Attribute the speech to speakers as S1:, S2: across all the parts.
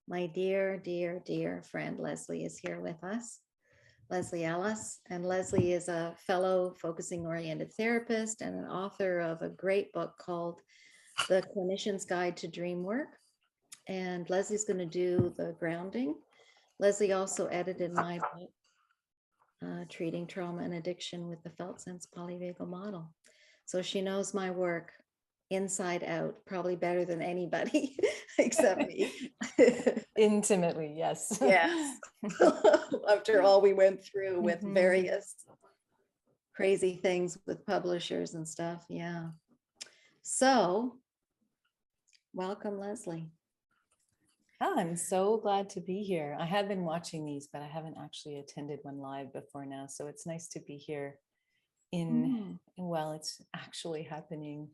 S1: My dear, dear, dear friend Leslie is here with us. Leslie Ellis. And Leslie is a fellow focusing oriented therapist and an author of a great book called The Clinician's Guide to Dream Work. And Leslie's going to do the grounding. Leslie also edited my book, Treating Trauma and Addiction with the Felt Sense Polyvagal Model. So she knows my work inside out, probably better than anybody except me.
S2: Intimately, yes.
S1: Yes. After all we went through with various crazy things with publishers and stuff. Yeah. So, welcome, Leslie.
S2: Oh, I'm so glad to be here. I have been watching these, but I haven't actually attended one live before now. So it's nice to be here while it's actually happening.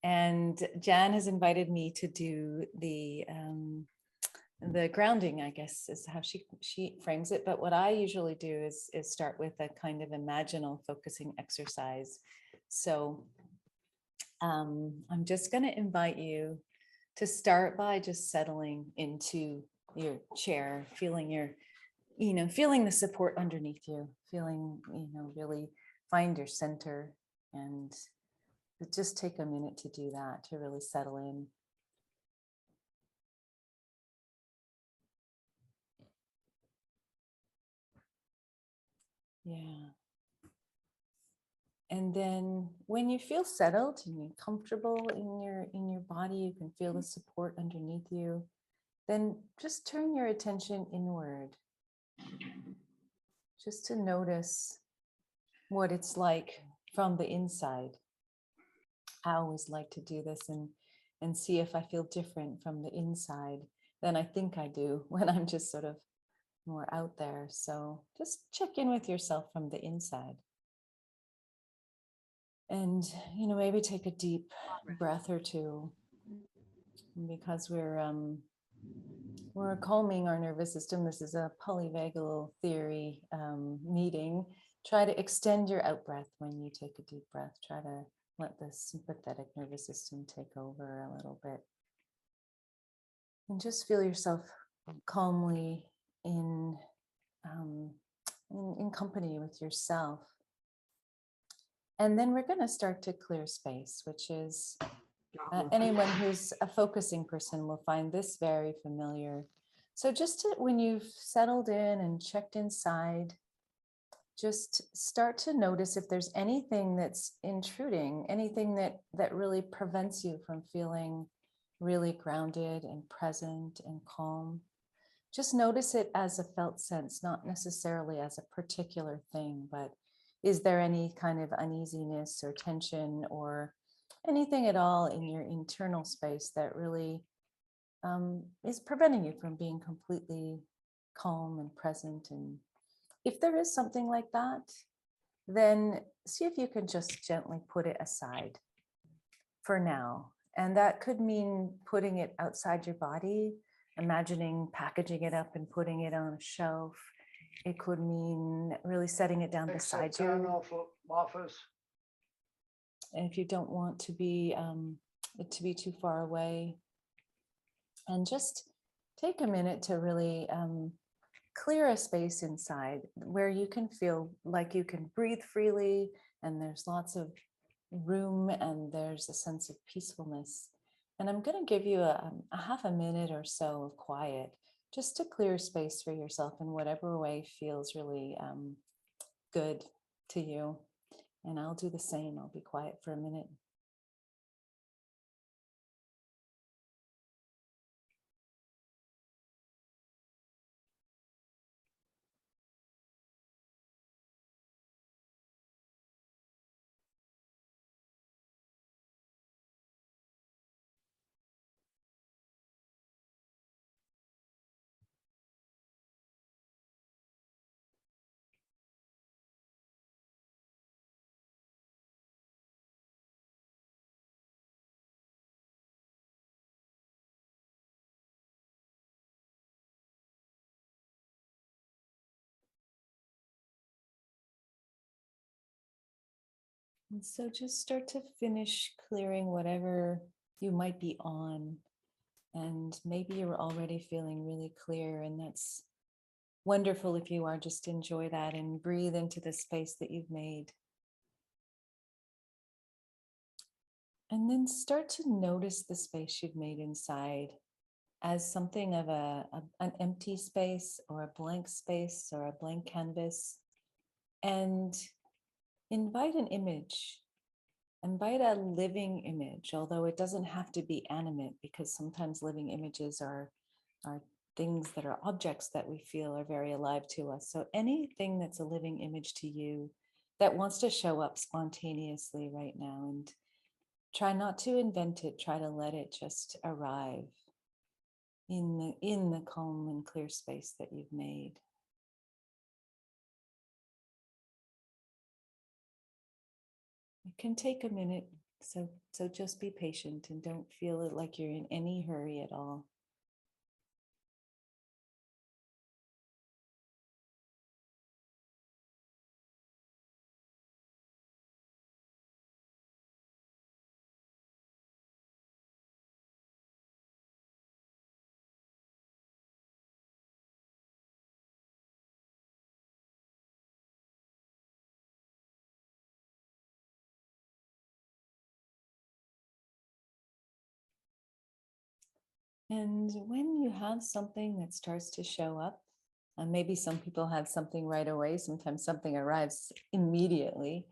S2: And Jan has invited me to do the grounding, I guess, is how she frames it. But what I usually do is start with a kind of imaginal focusing exercise. So I'm just going to invite you to start by just settling into your chair, feeling feeling the support underneath you, feeling, really find your center, and just take a minute to do that, to really settle in. Yeah. And then when you feel settled and you're comfortable in your body, you can feel the support underneath you, then just turn your attention inward, just to notice what it's like from the inside. I always like to do this and see if I feel different from the inside than I think I do when I'm just sort of more out there. So just check in with yourself from the inside. And, maybe take a deep breath or two, because we're calming our nervous system. This is a polyvagal theory meeting. Try to extend your out breath when you take a deep breath. Try to let the sympathetic nervous system take over a little bit. And just feel yourself calmly in company with yourself. And then we're going to start to clear space, which is anyone who's a focusing person will find this very familiar. So just when you've settled in and checked inside, just start to notice if there's anything that's intruding, anything that really prevents you from feeling really grounded and present and calm. Just notice it as a felt sense, not necessarily as a particular thing, but is there any kind of uneasiness or tension or anything at all in your internal space that really is preventing you from being completely calm and present? And if there is something like that, then see if you can just gently put it aside for now. And that could mean putting it outside your body, imagining packaging it up and putting it on a shelf. It could mean really setting it down beside you.
S3: Turn off offers.
S2: And if you don't want to be it to be too far away, and just take a minute to really clear a space inside where you can feel like you can breathe freely and there's lots of room and there's a sense of peacefulness. And I'm going to give you a half a minute or so of quiet, just to clear space for yourself in whatever way feels really good to you. And I'll do the same. I'll be quiet for a minute. And so just start to finish clearing whatever you might be on. And maybe you're already feeling really clear, and that's wonderful. If you are, just enjoy that and breathe into the space that you've made. And then start to notice the space you've made inside as something of an empty space or a blank space or a blank canvas. And invite an image, invite a living image, although it doesn't have to be animate, because sometimes living images are things that are objects that we feel are very alive to us. So anything that's a living image to you that wants to show up spontaneously right now, and try not to invent it, try to let it just arrive in the calm and clear space that you've made. It can take a minute, so just be patient and don't feel it like you're in any hurry at all. And when you have something that starts to show up, maybe some people have something right away, sometimes something arrives immediately.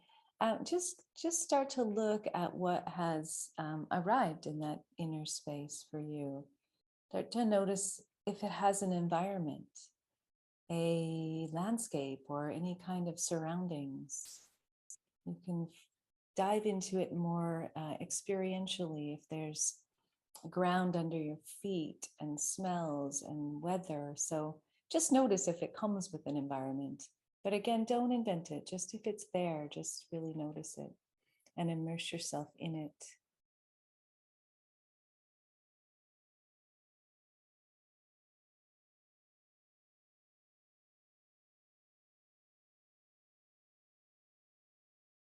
S2: Just start to look at what has arrived in that inner space for you. Start to notice if it has an environment, a landscape, or any kind of surroundings. You can dive into it more experientially if there's ground under your feet and smells and weather. So just notice if it comes with an environment. But again, don't invent it. Just if it's there, just really notice it and immerse yourself in it.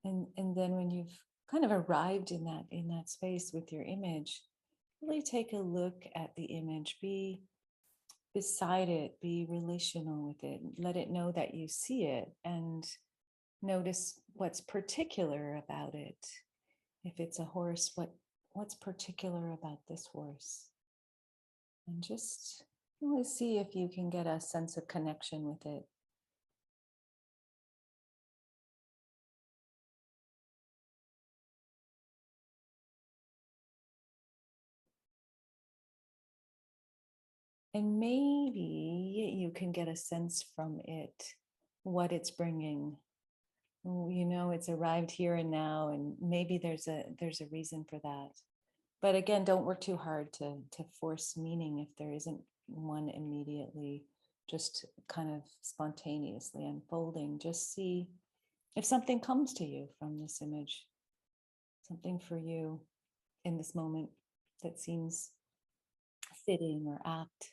S2: And then when you've kind of arrived in that space with your image, really take a look at the image. Be beside it, be relational with it, let it know that you see it, and notice what's particular about it. If it's a horse, what's particular about this horse? And just really see if you can get a sense of connection with it. And maybe you can get a sense from it what it's bringing. You know, it's arrived here and now, and maybe there's a reason for that. But again, don't work too hard to force meaning if there isn't one immediately, just kind of spontaneously unfolding. Just see if something comes to you from this image, something for you in this moment that seems fitting or apt.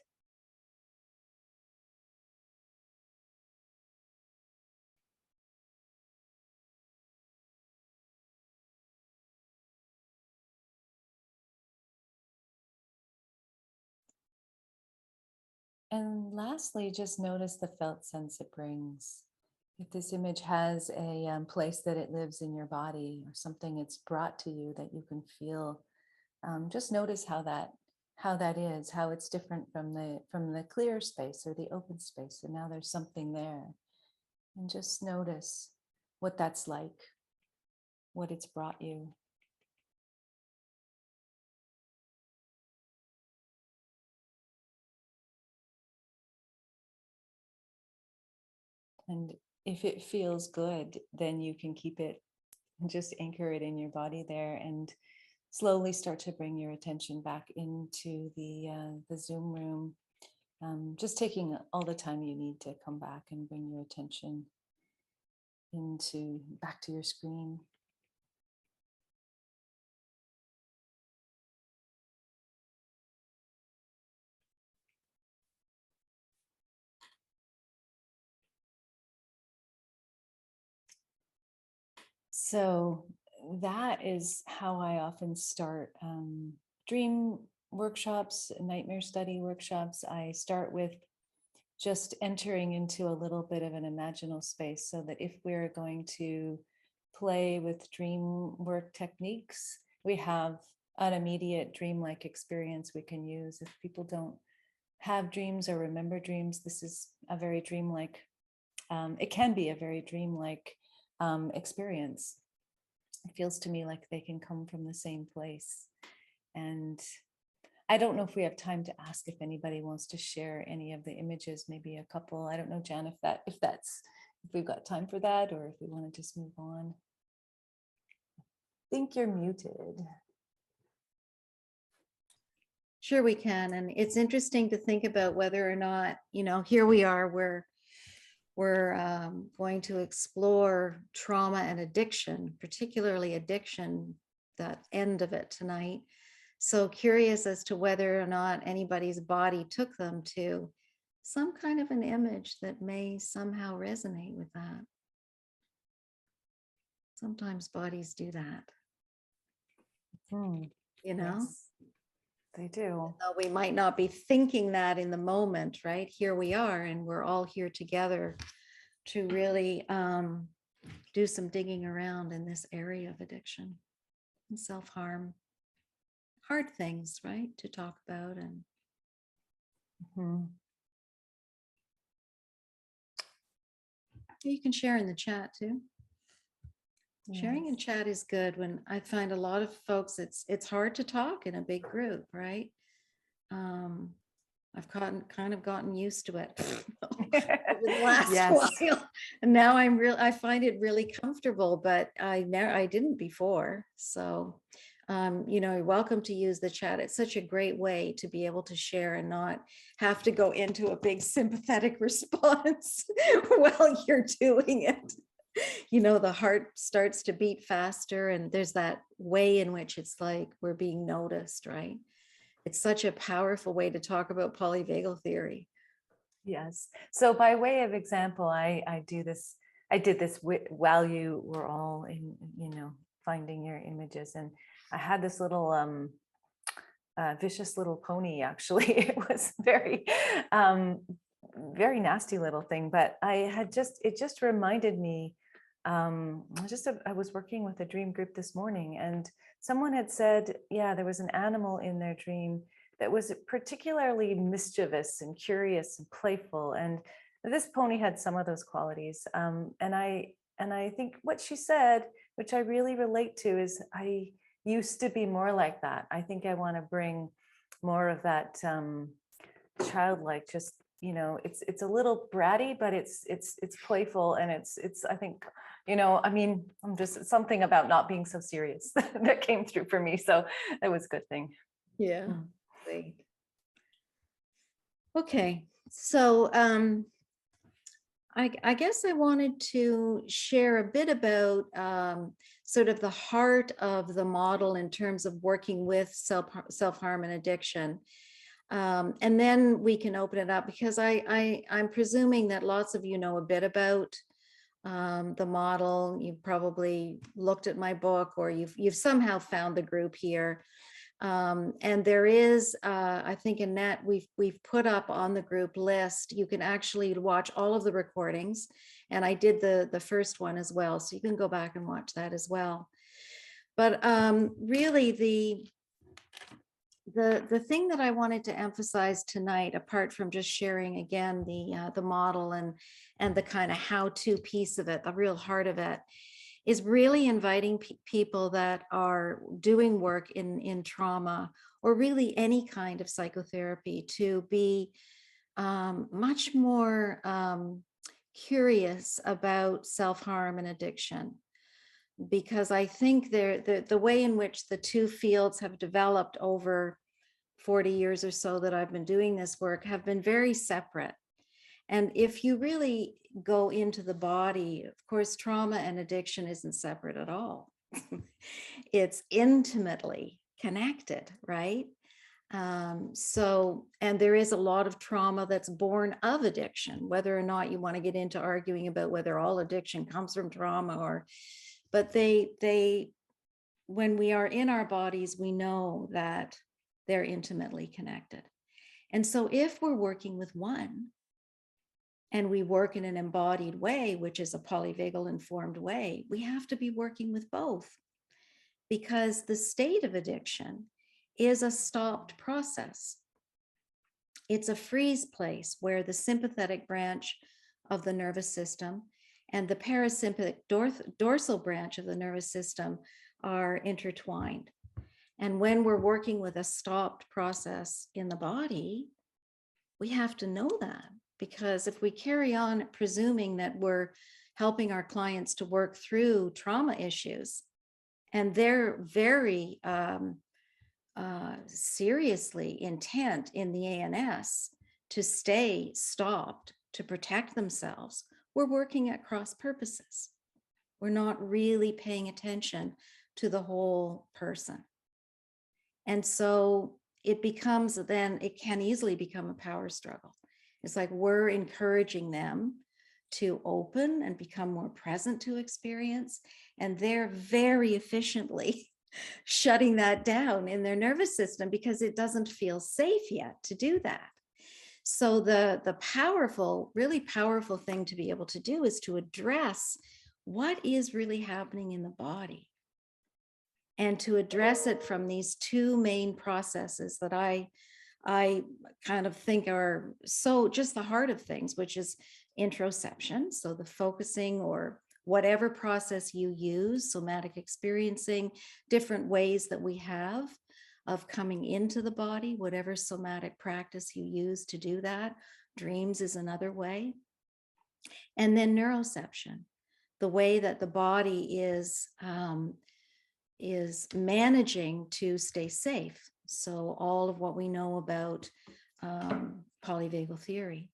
S2: And lastly, just notice the felt sense it brings. If this image has a place that it lives in your body, or something it's brought to you that you can feel, just notice how that is, how it's different from the clear space or the open space. And now there's something there, and just notice what that's like, what it's brought you. And if it feels good, then you can keep it and just anchor it in your body there, and slowly start to bring your attention back into the Zoom room. Just taking all the time you need to come back and bring your attention into back to your screen. So that is how I often start dream workshops, nightmare study workshops, I start with just entering into a little bit of an imaginal space, so that if we're going to play with dream work techniques, we have an immediate dreamlike experience we can use. If people don't have dreams or remember dreams, this is a very dreamlike, it can be a very dreamlike experience. It feels to me like they can come from the same place. And I don't know if we have time to ask if anybody wants to share any of the images, maybe a couple. I don't know, Jan, if we've got time for that, or if we want to just move on. I think you're muted.
S1: Sure, we can. And it's interesting to think about whether or not, here we are, we're going to explore trauma and addiction, particularly addiction, that end of it tonight. So curious as to whether or not anybody's body took them to some kind of an image that may somehow resonate with that. Sometimes bodies do that.
S2: Yes, they do.
S1: Though we might not be thinking that in the moment, right? Here we are, and we're all here together to really do some digging around in this area of addiction and self-harm. Hard things, right, to talk about. And you can share in the chat too. Sharing in chat is good. When I find a lot of folks, it's hard to talk in a big group, right? I've kind of gotten used to it over the last while, and now I find it really comfortable. But I didn't before. So, you're welcome to use the chat. It's such a great way to be able to share and not have to go into a big sympathetic response while you're doing it. The heart starts to beat faster, and there's that way in which it's like we're being noticed, right? It's such a powerful way to talk about polyvagal theory.
S2: Yes. So by way of example, I did this while you were all in, finding your images. And I had this little vicious little pony, actually. It was very, very nasty little thing, but it just reminded me, I was working with a dream group this morning, and someone had said, yeah, there was an animal in their dream that was particularly mischievous and curious and playful. And this pony had some of those qualities. And I think what she said, which I really relate to, is I used to be more like that. I think I want to bring more of that childlike, just, it's a little bratty, but it's playful, and it's I think, I'm just something about not being so serious that came through for me. So it was a good thing.
S1: Yeah. Great. Okay. So I guess I wanted to share a bit about sort of the heart of the model in terms of working with self-harm and addiction. And then we can open it up, because I'm presuming that lots of you know a bit about the model. You've probably looked at my book, or you've somehow found the group here. And there is, I think, Annette, we've put up on the group list, you can actually watch all of the recordings. And I did the first one as well, so you can go back and watch that as well. But really, the thing that I wanted to emphasize tonight, apart from just sharing again the model and the kind of how-to piece of it, the real heart of it, is really inviting people that are doing work in trauma, or really any kind of psychotherapy, to be much more curious about self-harm and addiction. Because I think the way in which the two fields have developed over 40 years or so that I've been doing this work have been very separate. And if you really go into the body, of course, trauma and addiction isn't separate at all. It's intimately connected, right? And there is a lot of trauma that's born of addiction, whether or not you want to get into arguing about whether all addiction comes from trauma, but when we are in our bodies, we know that they're intimately connected. And so if we're working with one, and we work in an embodied way, which is a polyvagal informed way, we have to be working with both, because the state of addiction is a stopped process. It's a freeze place where the sympathetic branch of the nervous system and the parasympathetic dorsal branch of the nervous system are intertwined. And when we're working with a stopped process in the body, we have to know that, because if we carry on presuming that we're helping our clients to work through trauma issues, and they're very seriously intent in the ANS to stay stopped, to protect themselves, we're working at cross purposes. We're not really paying attention to the whole person. And so it becomes, then it can easily become a power struggle. It's like we're encouraging them to open and become more present to experience, and they're very efficiently shutting that down in their nervous system because it doesn't feel safe yet to do that. So the powerful, really powerful thing to be able to do is to address what is really happening in the body, and to address it from these two main processes that I kind of think are so just the heart of things, which is interoception, so the focusing or whatever process you use, somatic experiencing, different ways that we have of coming into the body, whatever somatic practice you use to do that. Dreams is another way. And then neuroception, the way that the body is managing to stay safe. So all of what we know about polyvagal theory.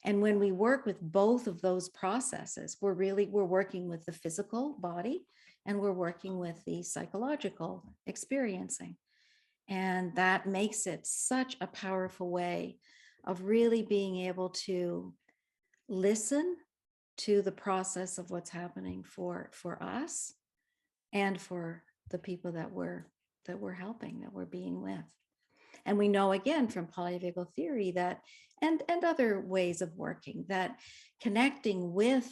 S1: And when we work with both of those processes, we're working with the physical body, and we're working with the psychological experiencing. And that makes it such a powerful way of really being able to listen to the process of what's happening for us and for the people that we're helping, that we're being with. And we know again from polyvagal theory that, and other ways of working, that connecting with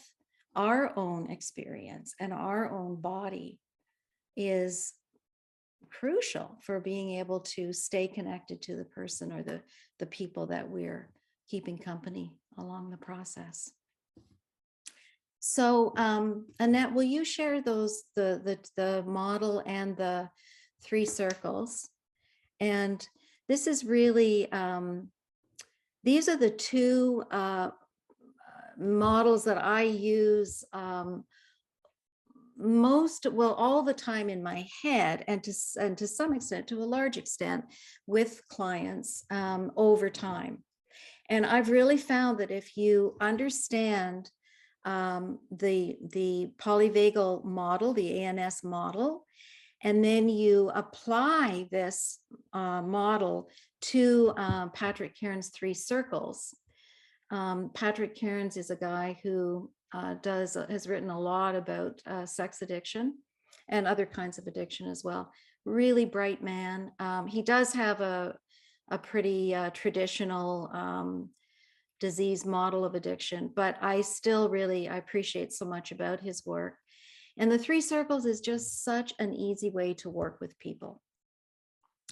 S1: our own experience and our own body is crucial for being able to stay connected to the person or the people that we're keeping company along the process. So Annette, will you share those, the model and the 3 circles? And this is really, these are the 2 models that I use all the time in my head, and to some extent, to a large extent, with clients over time. And I've really found that if you understand the polyvagal model, the ANS model, and then you apply this model to Patrick Cairns' 3 circles. Patrick Cairns is a guy who has written a lot about sex addiction and other kinds of addiction as well. Really bright man. He does have a pretty traditional disease model of addiction, but I still really, I appreciate so much about his work. And the 3 circles is just such an easy way to work with people.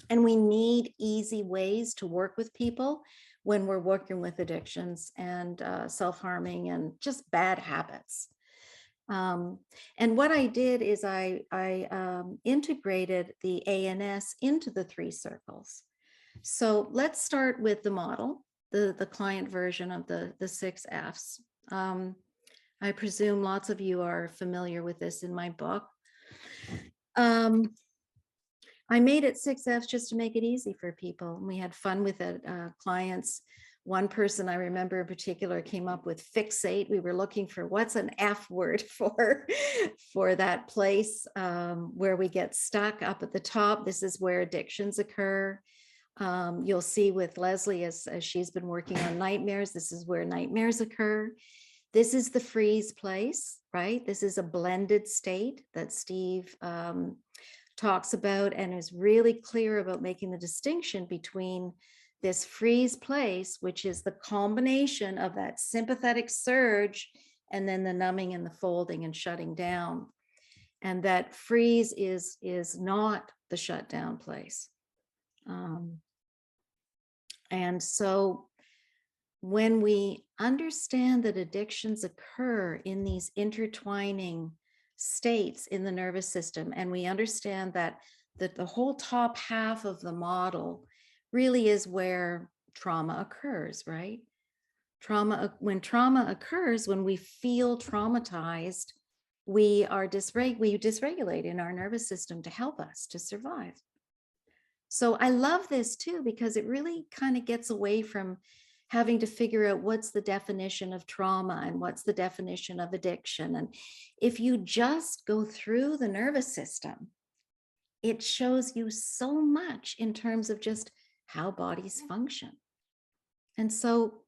S1: And we need easy ways to work with people when we're working with addictions and self-harming and just bad habits. And what I did is I integrated the ANS into the 3 circles. So let's start with the model, the client version of the 6 Fs. I presume lots of you are familiar with this in my book. I made it 6 Fs just to make it easy for people. We had fun with it. Clients, one person I remember in particular came up with fixate. We were looking for what's an F word for that place where we get stuck up at the top. This is where addictions occur. You'll see with Leslie, as she's been working on nightmares, this is where nightmares occur. This is the freeze place, right? This is a blended state that Steve talks about and is really clear about making the distinction between this freeze place, which is the combination of that sympathetic surge and then the numbing and the folding and shutting down. And that freeze is not the shutdown place. And so when we understand that addictions occur in these intertwining states in the nervous system, and we understand that the whole top half of the model really is where trauma occurs, right? When trauma occurs, when we feel traumatized, we dysregulate in our nervous system to help us to survive. So I love this too, because it really kind of gets away from having to figure out what's the definition of trauma and what's the definition of addiction. And if you just go through the nervous system, it shows you so much in terms of just how bodies function. And so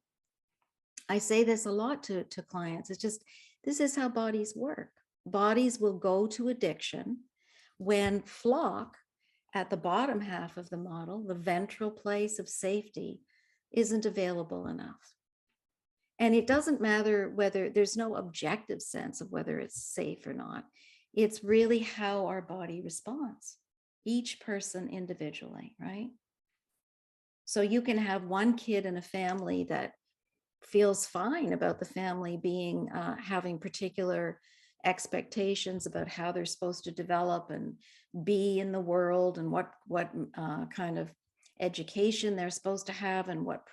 S1: I say this a lot to clients. It's just, this is how bodies work. Bodies will go to addiction when flock at the bottom half of the model, the ventral place of safety, isn't available enough. And it doesn't matter whether there's no objective sense of whether it's safe or not. It's really how our body responds, each person individually, right? So you can have one kid in a family that feels fine about the family being having particular expectations about how they're supposed to develop and be in the world, and what kind of education they're supposed to have, and what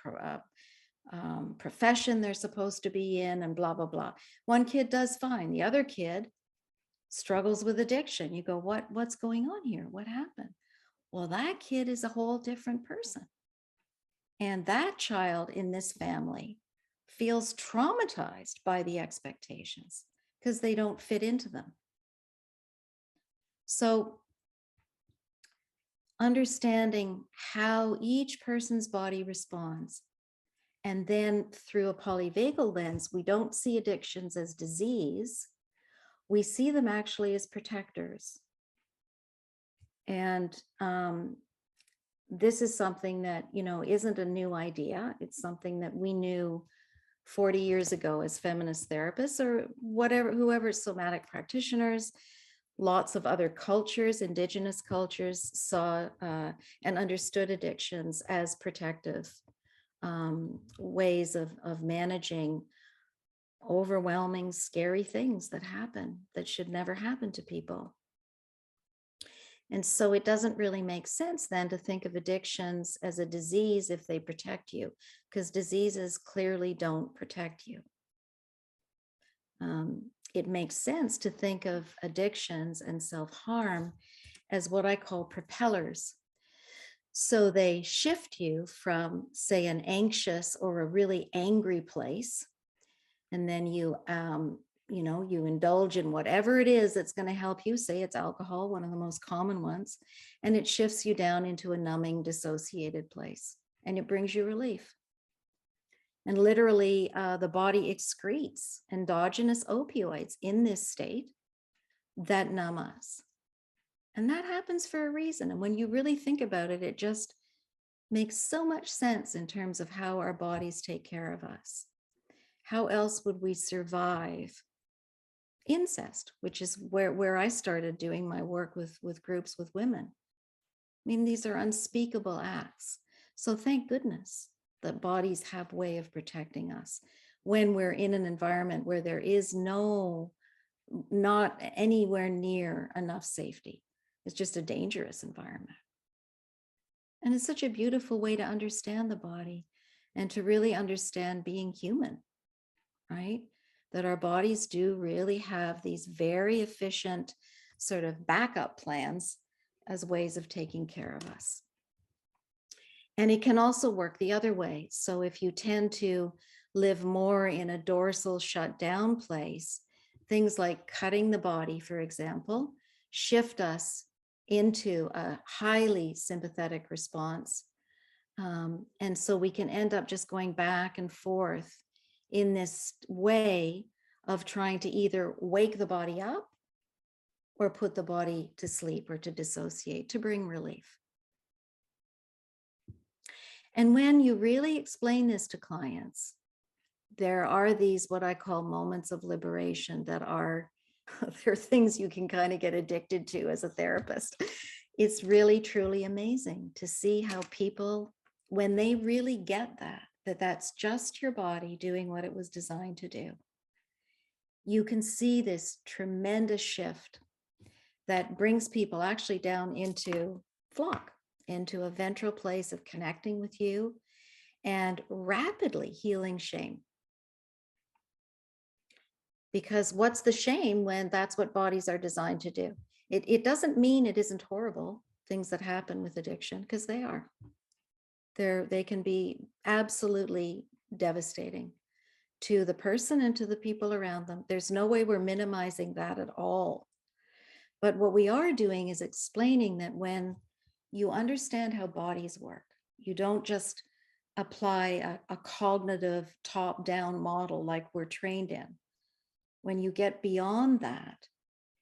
S1: profession they're supposed to be in, and blah blah blah. One kid does fine, the other kid struggles with addiction. You go, what's going on here? What happened? Well, that kid is a whole different person, and that child in this family feels traumatized by the expectations because they don't fit into them. So understanding how each person's body responds, and then through a polyvagal lens, we don't see addictions as disease. We see them actually as protectors. And this is something that, isn't a new idea. It's something that we knew 40 years ago as feminist therapists, or whoever somatic practitioners. Lots of other cultures, indigenous cultures, saw and understood addictions as protective ways of managing overwhelming, scary things that happen that should never happen to people. And so it doesn't really make sense then to think of addictions as a disease if they protect you, because diseases clearly don't protect you. It makes sense to think of addictions and self-harm as what I call propellers. So they shift you from, say, an anxious or a really angry place, and then you indulge in whatever it is that's going to help you. Say it's alcohol, one of the most common ones, and it shifts you down into a numbing, dissociated place, and it brings you relief. And literally, the body excretes endogenous opioids in this state that numb us. And that happens for a reason. And when you really think about it, it just makes so much sense in terms of how our bodies take care of us. How else would we survive incest, which is where I started doing my work with groups with women? I mean, these are unspeakable acts. So thank goodness that bodies have a way of protecting us when we're in an environment where there is not anywhere near enough safety. It's just a dangerous environment. And it's such a beautiful way to understand the body and to really understand being human, right? That our bodies do really have these very efficient sort of backup plans as ways of taking care of us. And it can also work the other way. So if you tend to live more in a dorsal shutdown place, things like cutting the body, for example, shift us into a highly sympathetic response. And so we can end up just going back and forth in this way of trying to either wake the body up or put the body to sleep or to dissociate, to bring relief. And when you really explain this to clients, there are these what I call moments of liberation that are they're things you can kind of get addicted to as a therapist. It's really truly amazing to see how people, when they really get that that's just your body doing what it was designed to do, you can see this tremendous shift that brings people actually down into flock, into a ventral place of connecting with you and rapidly healing shame. Because what's the shame when that's what bodies are designed to do? It doesn't mean it isn't horrible, things that happen with addiction, because they are. They can be absolutely devastating to the person and to the people around them. There's no way we're minimizing that at all. But what we are doing is explaining that when you understand how bodies work, you don't just apply a cognitive top-down model like we're trained in. When you get beyond that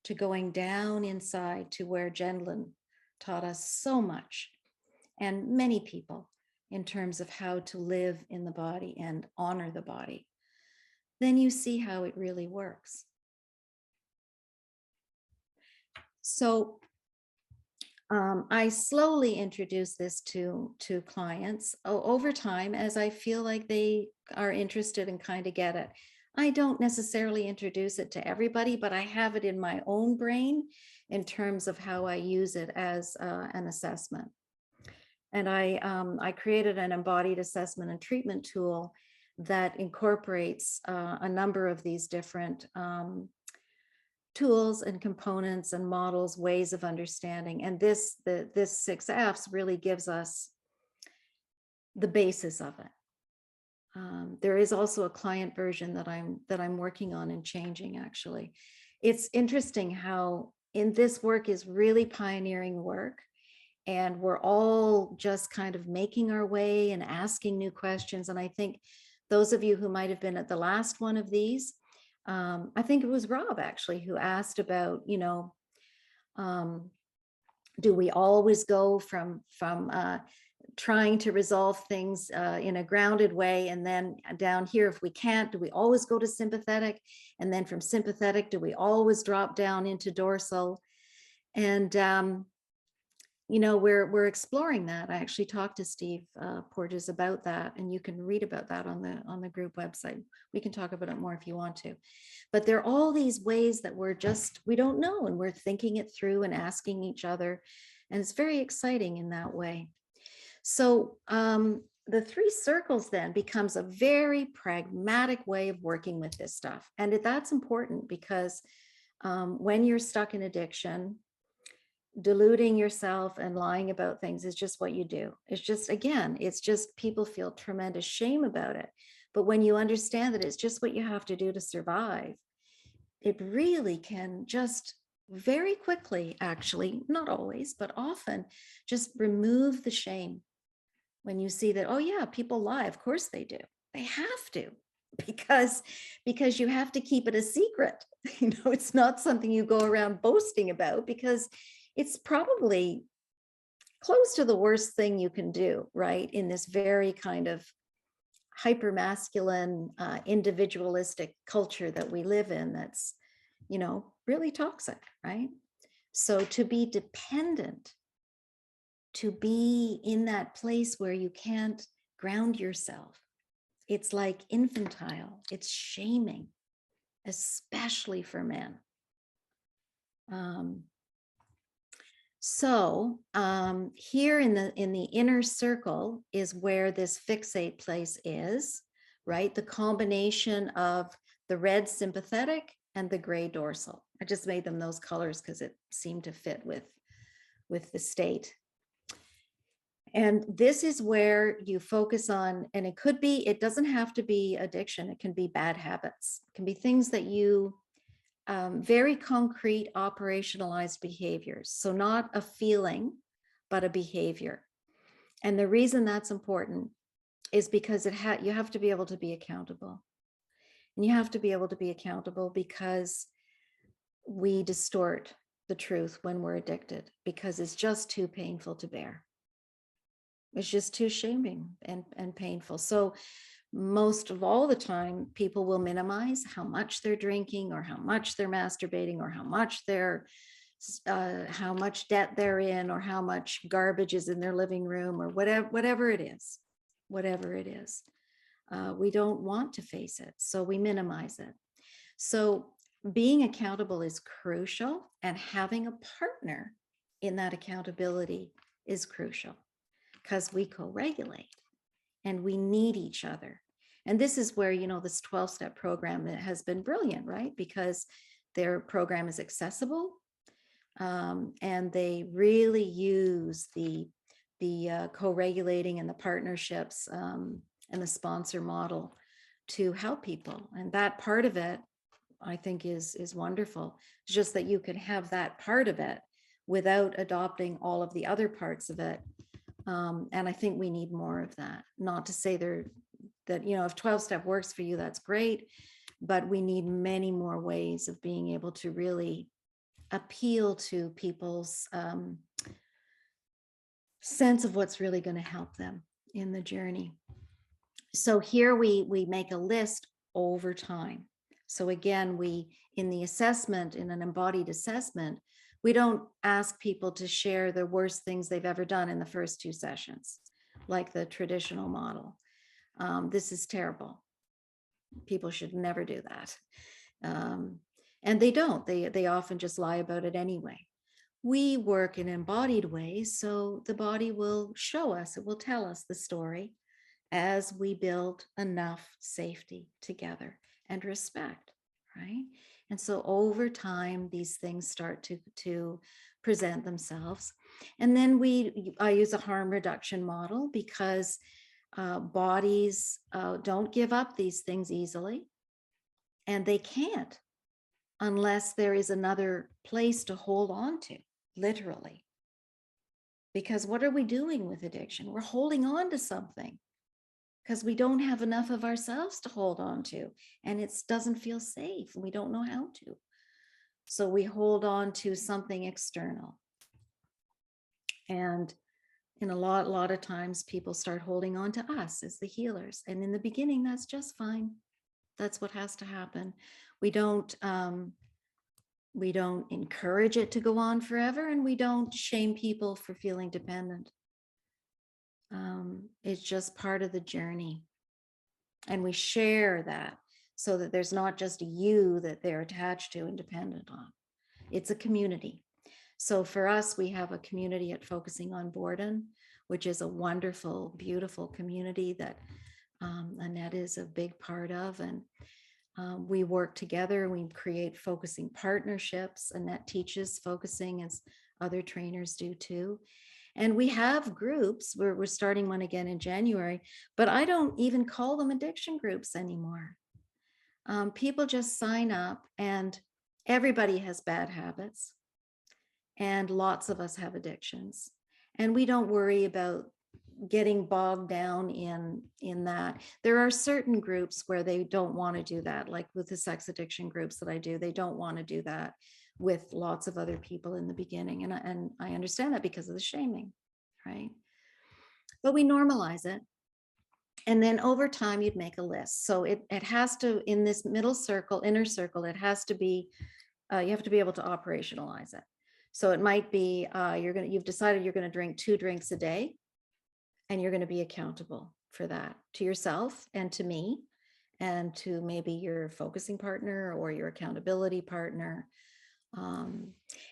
S1: to going down inside to where Gendlin taught us so much, and many people, in terms of how to live in the body and honor the body, then you see how it really works. So I slowly introduce this to clients over time as I feel like they are interested and kind of get it. I don't necessarily introduce it to everybody, but I have it in my own brain in terms of how I use it as an assessment. And I created an embodied assessment and treatment tool that incorporates a number of these different tools and components and models, ways of understanding. And this 6Fs really gives us the basis of it. There is also a client version that I'm working on and changing, actually. It's interesting how in this work is really pioneering work, and we're all just kind of making our way and asking new questions. And I think those of you who might have been at the last one of these, I think it was Rob actually who asked about, do we always go from trying to resolve things in a grounded way, and then down here, if we can't, do we always go to sympathetic? And then from sympathetic, do we always drop down into dorsal? And we're exploring that. I actually talked to Steve Porges about that, and you can read about that on the group website. We can talk about it more if you want to. But there are all these ways that we don't know, and we're thinking it through and asking each other, and it's very exciting in that way. So the 3 circles then becomes a very pragmatic way of working with this stuff, and that's important because when you're stuck in addiction, deluding yourself and lying about things is just what you do. It's just, again, it's just people feel tremendous shame about it. But when you understand that it's just what you have to do to survive, it really can just very quickly, actually, not always, but often, just remove the shame. When you see that, oh yeah, people lie, of course they do. They have to, because you have to keep it a secret. It's not something you go around boasting about, because it's probably close to the worst thing you can do, right? In this very kind of hyper-masculine, individualistic culture that we live in, that's, really toxic, right? So to be dependent, to be in that place where you can't ground yourself, it's like infantile, it's shaming, especially for men. So here in the inner circle is where this fixate place is, right? The combination of the red sympathetic and the gray dorsal. I just made them those colors because it seemed to fit with the state. And this is where you focus on, and it doesn't have to be addiction. It can be bad habits. It can be things that you, very concrete operationalized behaviors. So not a feeling, but a behavior. And the reason that's important is because you have to be able to be accountable. And you have to be able to be accountable because we distort the truth when we're addicted, because it's just too painful to bear. It's just too shaming and painful. So most of all the time, people will minimize how much they're drinking or how much they're masturbating or how much how much debt they're in or how much garbage is in their living room or whatever it is, whatever it is. We don't want to face it, so we minimize it. So being accountable is crucial, and having a partner in that accountability is crucial, because we co-regulate and we need each other. And this is where, this 12-step program has been brilliant, right? Because their program is accessible, and they really use the co-regulating and the partnerships, and the sponsor model to help people. And that part of it, I think, is wonderful. It's just that you can have that part of it without adopting all of the other parts of it. And I think we need more of that. Not to say that, if 12-step works for you, that's great, but we need many more ways of being able to really appeal to people's sense of what's really going to help them in the journey. So here we make a list over time. So again, in the assessment, in an embodied assessment, we don't ask people to share the worst things they've ever done in the first 2 sessions, like the traditional model. This is terrible. People should never do that. And they don't. They often just lie about it anyway. We work in embodied ways, so the body will show us, it will tell us the story as we build enough safety together and respect, right? And so over time, these things start to present themselves. And then I use a harm reduction model, because bodies don't give up these things easily, and they can't unless there is another place to hold on to, literally. Because what are we doing with addiction? We're holding on to something because we don't have enough of ourselves to hold on to, and it doesn't feel safe, and we don't know how to. So we hold on to something external. And in a lot of times, people start holding on to us as the healers. And in the beginning, that's just fine. That's what has to happen. We don't encourage it to go on forever, and we don't shame people for feeling dependent. It's just part of the journey. And we share that so that there's not just a you that they're attached to and dependent on. It's a community. So for us, we have a community at Focusing on Borden, which is a wonderful, beautiful community that Annette is a big part of. And we work together. We create focusing partnerships. Annette teaches focusing, as other trainers do too. And we have groups. We're starting one again in January, but I don't even call them addiction groups anymore. People just sign up, and everybody has bad habits, and lots of us have addictions, and we don't worry about getting bogged down in that. There are certain groups where they don't want to do that, like with the sex addiction groups that I do. They don't want to do that with lots of other people in the beginning, and I understand that because of the shaming, right? But we normalize it. And then over time, you'd make a list. So it has to, in this middle circle, inner circle, it has to be, you have to be able to operationalize it. So it might be, you've decided you're going to drink 2 drinks a day, and you're going to be accountable for that to yourself and to me and to maybe your focusing partner or your accountability partner.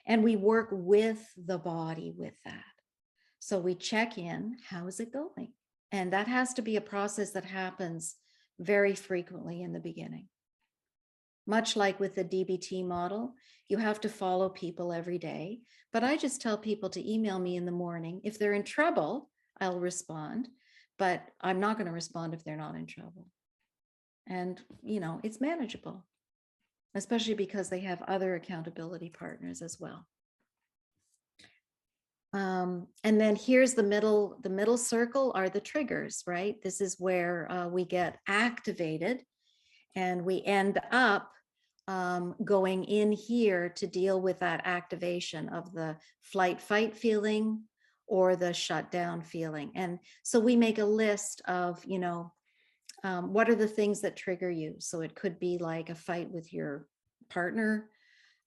S1: And we work with the body with that. So we check in, how is it going? And that has to be a process that happens very frequently in the beginning. Much like with the DBT model, you have to follow people every day. But I just tell people to email me in the morning. If they're in trouble, I'll respond, but I'm not going to respond if they're not in trouble. And, it's manageable, especially because they have other accountability partners as well. And then here's the middle circle are the triggers, right? This is where we get activated, and we end up going in here to deal with that activation of the flight fight feeling or the shutdown feeling. And so we make a list of, what are the things that trigger you? So it could be like a fight with your partner.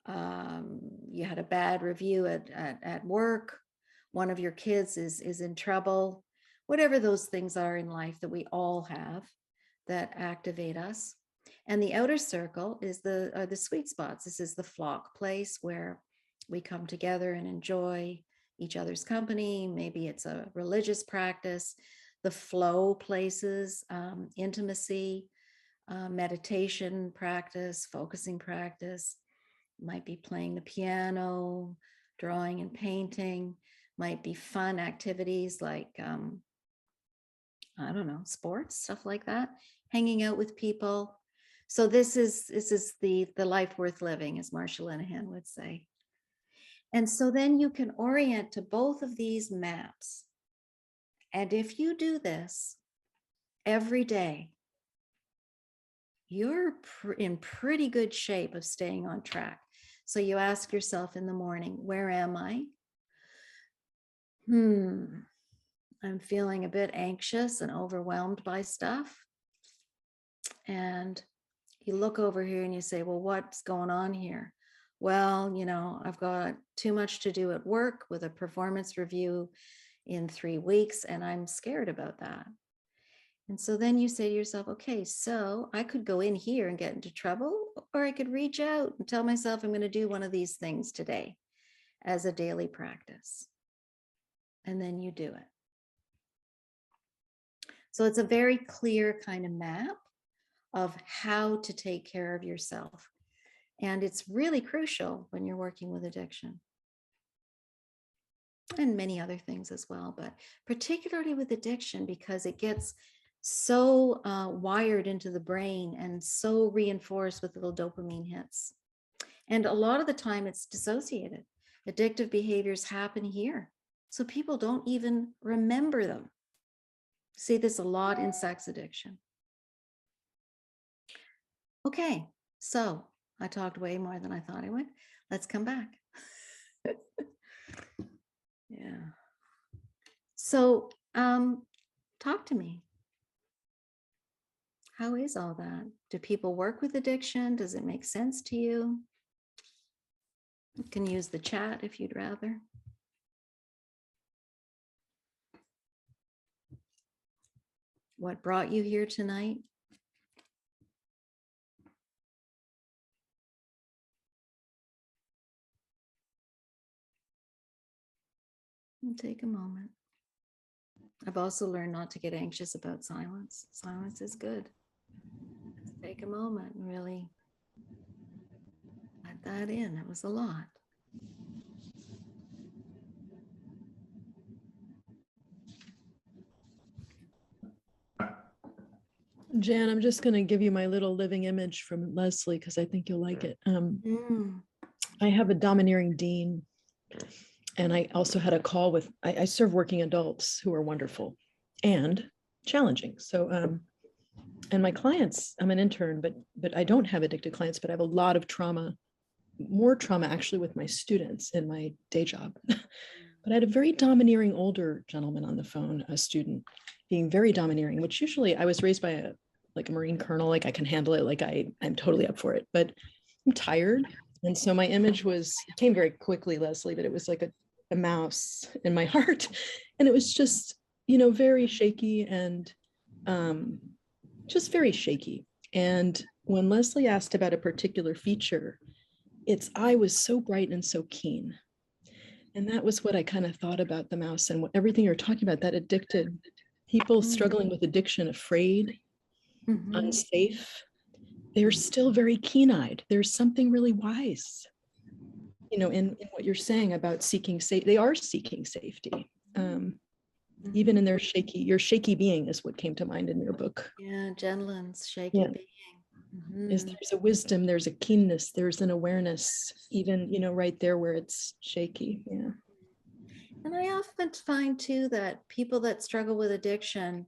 S1: You had a bad review at work. One of your kids is in trouble. Whatever those things are in life that we all have that activate us. And the outer circle are the sweet spots. This is the flock place where we come together and enjoy each other's company. Maybe it's a religious practice. The flow places, intimacy, meditation practice, focusing practice. Might be playing the piano, drawing and painting. Might be fun activities like, I don't know, sports, stuff like that. Hanging out with people. So this is the life worth living, as Marsha Linehan would say. And so then you can orient to both of these maps. And if you do this every day, you're in pretty good shape of staying on track. So you ask yourself in the morning, where am I? I'm feeling a bit anxious and overwhelmed by stuff. And you look over here and you say, well, what's going on here? Well, I've got too much to do at work with a performance review in 3 weeks, and I'm scared about that. And so then you say to yourself, okay, so I could go in here and get into trouble, or I could reach out and tell myself I'm going to do one of these things today as a daily practice. And then you do it. So it's a very clear kind of map of how to take care of yourself. And it's really crucial when you're working with addiction. And many other things as well, but particularly with addiction, because it gets so wired into the brain and so reinforced with little dopamine hits. And a lot of the time it's dissociated. Addictive behaviors happen here. So people don't even remember them. See this a lot in sex addiction. Okay, so I talked way more than I thought I would. Let's come back. Yeah. So talk to me. How is all that? Do people work with addiction? Does it make sense to you? You can use the chat if you'd rather. What brought you here tonight? And take a moment. I've also learned not to get anxious about silence. Silence is good. Let's take a moment and really let that in. It was a lot.
S3: Jan, I'm just going to give you my little living image from Leslie because I think you'll like it. I have a domineering dean, and I also had a call with, I serve working adults who are wonderful and challenging. So, and my clients, I'm an intern, but I don't have addicted clients, but I have a lot of trauma, more trauma actually with my students in my day job. But I had a very domineering older gentleman on the phone, a student being very domineering, which usually I was raised by a Marine colonel, like I can handle it, like I'm totally up for it, but I'm tired. And so my image came very quickly, Leslie, but it was like a mouse in my heart. And it was just, very shaky and just very shaky. And when Leslie asked about a particular feature, its eye was so bright and so keen. And that was what I kind of thought about the mouse and everything you're talking about, that addicted people struggling with addiction, afraid, unsafe, they're still very keen-eyed. There's something really wise, in what you're saying about seeking safety. They are seeking safety. Even in your shaky being is what came to mind in your book.
S1: Yeah, Jenlin's shaky being.
S3: There's a wisdom, there's a keenness, there's an awareness, even, right there where it's shaky. Yeah.
S1: And I often find too that people that struggle with addiction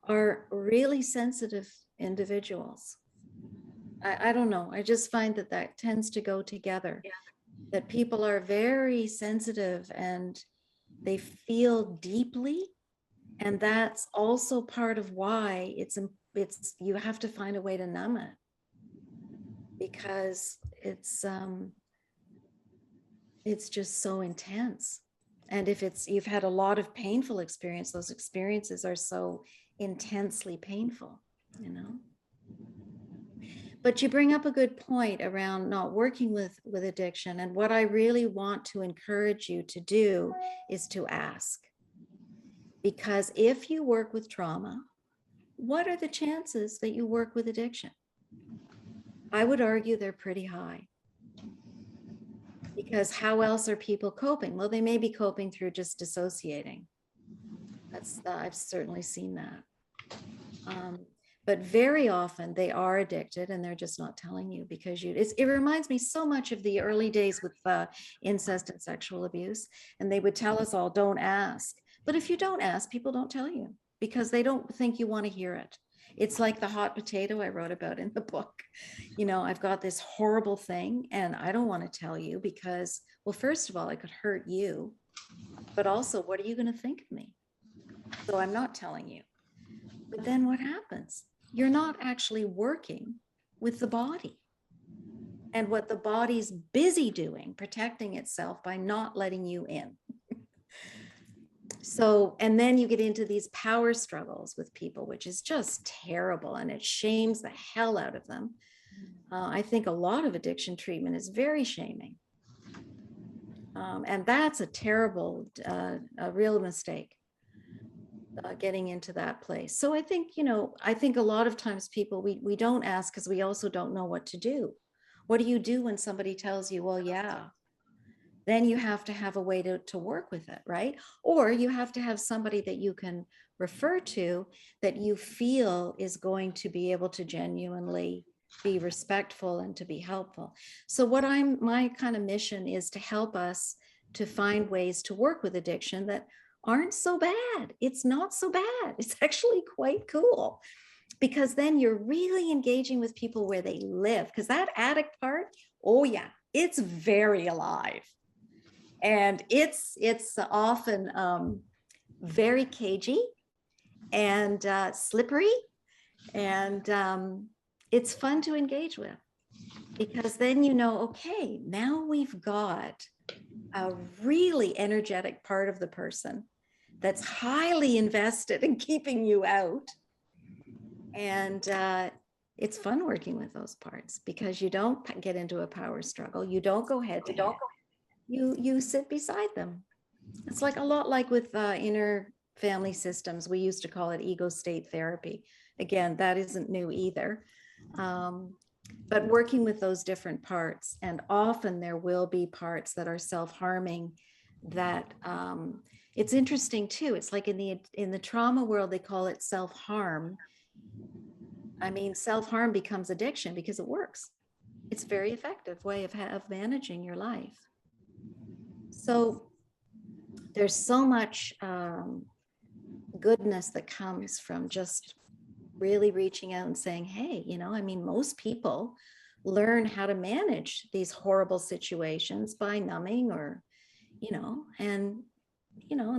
S1: are really sensitive individuals. I don't know. I just find that that tends to go together, that people are very sensitive and they feel deeply. And that's also part of why it's you have to find a way to numb it, because it's just so intense. And if you've had a lot of painful experience, those experiences are so intensely painful, you know. But you bring up a good point around not working with addiction. And what I really want to encourage you to do is to ask. Because if you work with trauma, what are the chances that you work with addiction? I would argue they're pretty high. Because how else are people coping? Well, they may be coping through just dissociating. I've certainly seen that. But very often they are addicted and they're just not telling you, because it reminds me so much of the early days with incest and sexual abuse. And they would tell us all, don't ask. But if you don't ask, people don't tell you because they don't think you want to hear it. It's like the hot potato I wrote about in the book. You know, I've got this horrible thing and I don't want to tell you because, well, first of all, I could hurt you, but also, what are you going to think of me? So I'm not telling you. But then what happens? You're not actually working with the body and what the body's busy doing, protecting itself by not letting you in. So, and then you get into these power struggles with people, which is just terrible, and it shames the hell out of them. I think a lot of addiction treatment is very shaming. And that's a terrible, a real mistake. Getting into that place. So I think, you know, I think a lot of times people, we don't ask because we also don't know what to do. What do you do when somebody tells you, well, yeah, then you have to have a way to work with it, right? Or you have to have somebody that you can refer to that you feel is going to be able to genuinely be respectful and to be helpful. So my kind of mission is to help us to find ways to work with addiction that aren't so bad. It's not so bad. It's actually quite cool, because then you're really engaging with people where they live, because that addict part, oh yeah, it's very alive. And it's often very cagey and slippery, and it's fun to engage with, because then you know, okay, now we've got a really energetic part of the person that's highly invested in keeping you out. And it's fun working with those parts, because you don't get into a power struggle. You don't go head to head. You sit beside them. It's like a lot like with inner family systems. We used to call it ego state therapy. Again, that isn't new either. But working with those different parts, and often there will be parts that are self-harming, that it's interesting too. It's like in the trauma world, they call it self-harm. I mean, self-harm becomes addiction because it works. It's a very effective way of managing your life. So there's so much goodness that comes from just really reaching out and saying, hey, you know, I mean, most people learn how to manage these horrible situations by numbing, or, you know, and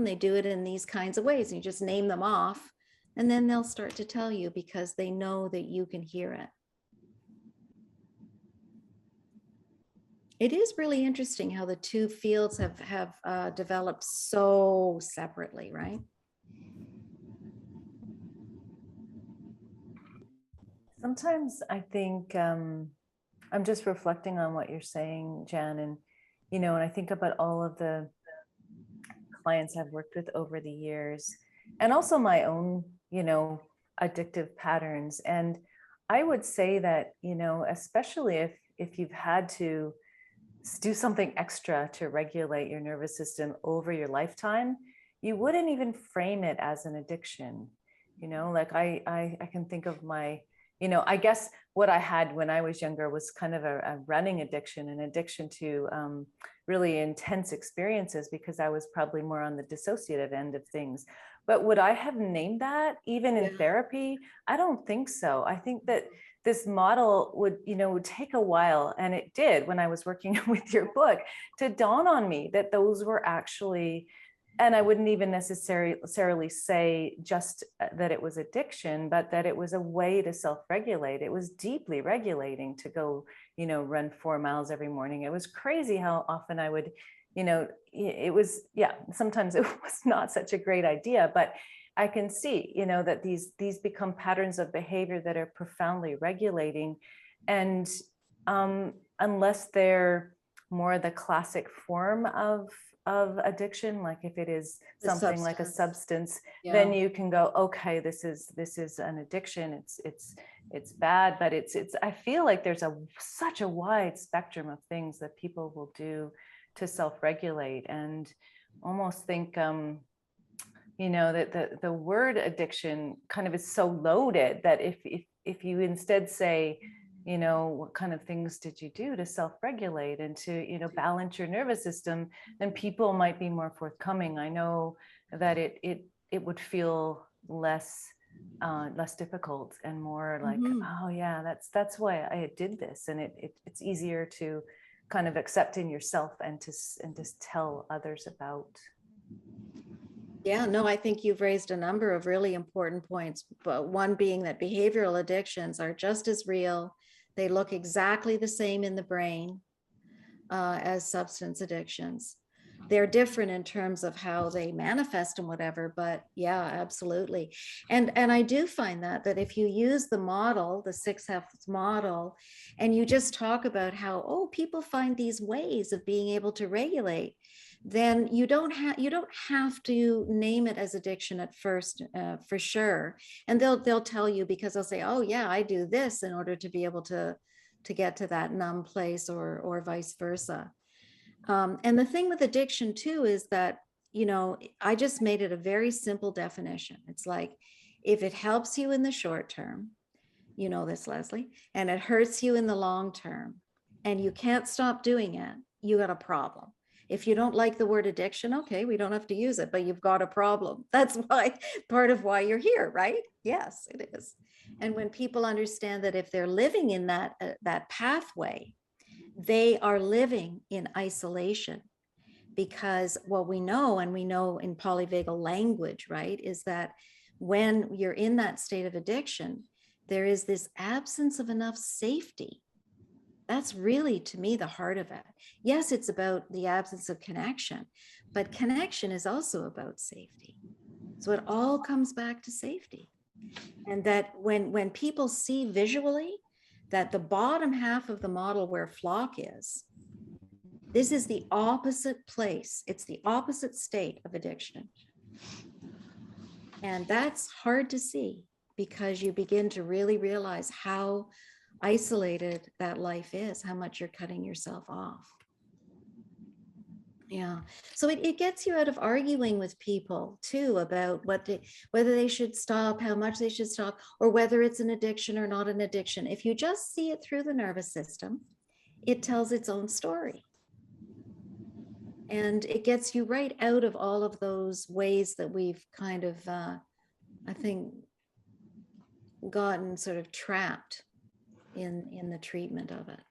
S1: they do it in these kinds of ways. And you just name them off, and then they'll start to tell you because they know that you can hear it. It is really interesting how the two fields have developed so separately, right?
S2: Sometimes I think I'm just reflecting on what you're saying, Jan, and and I think about all of the clients I've worked with over the years, and also my own, addictive patterns. And I would say that, especially if you've had to do something extra to regulate your nervous system over your lifetime, you wouldn't even frame it as an addiction. Like I can think of my I guess what I had when I was younger was kind of a running addiction, an addiction to really intense experiences, because I was probably more on the dissociative end of things. But would I have named that even in therapy? I don't think so. I think that this model would take a while, and it did when I was working with your book, to dawn on me that those were actually, and I wouldn't even necessarily say just that it was addiction, but that it was a way to self-regulate. It was deeply regulating to go, run 4 miles every morning. It was crazy how often I would, it was, sometimes it was not such a great idea, but I can see, that these become patterns of behavior that are profoundly regulating. And unless they're more the classic form of addiction, like if it is something like a substance, then you can go, okay, this is an addiction. It's bad, but it's I feel like there's such a wide spectrum of things that people will do to self-regulate, and almost think that the word addiction kind of is so loaded that if you instead say, what kind of things did you do to self-regulate and to, balance your nervous system, then people might be more forthcoming. I know that it would feel less difficult and more like, oh yeah, that's why I did this. And it's easier to kind of accept in yourself and to tell others about.
S1: Yeah, no, I think you've raised a number of really important points, but one being that behavioral addictions are just as real. They look exactly the same in the brain as substance addictions. They're different in terms of how they manifest and whatever, but yeah, absolutely. And I do find that if you use the model, the 6Fs model, and you just talk about how, people find these ways of being able to regulate, then you don't have to name it as addiction at first, for sure. And they'll tell you, because they'll say, oh yeah, I do this in order to be able to get to that numb place, or vice versa. And the thing with addiction too is that, I just made it a very simple definition. It's like, if it helps you in the short term, you know this, Leslie, and it hurts you in the long term, and you can't stop doing it, you got a problem. If you don't like the word addiction, okay, we don't have to use it, but you've got a problem. That's part of why you're here, right? Yes, it is. And when people understand that if they're living in that pathway, they are living in isolation, because what we know, and we know in polyvagal language, right, is that when you're in that state of addiction, there is this absence of enough safety. That's really, to me, the heart of it. Yes, it's about the absence of connection, but connection is also about safety. So it all comes back to safety. And that when people see visually that the bottom half of the model, where flock is, this is the opposite place. It's the opposite state of addiction. And that's hard to see, because you begin to really realize how isolated that life is, how much you're cutting yourself off. Yeah. So it gets you out of arguing with people too about whether they should stop, how much they should stop, or whether it's an addiction or not an addiction. If you just see it through the nervous system, it tells its own story. And it gets you right out of all of those ways that we've kind of, I think, gotten sort of trapped in the treatment of it.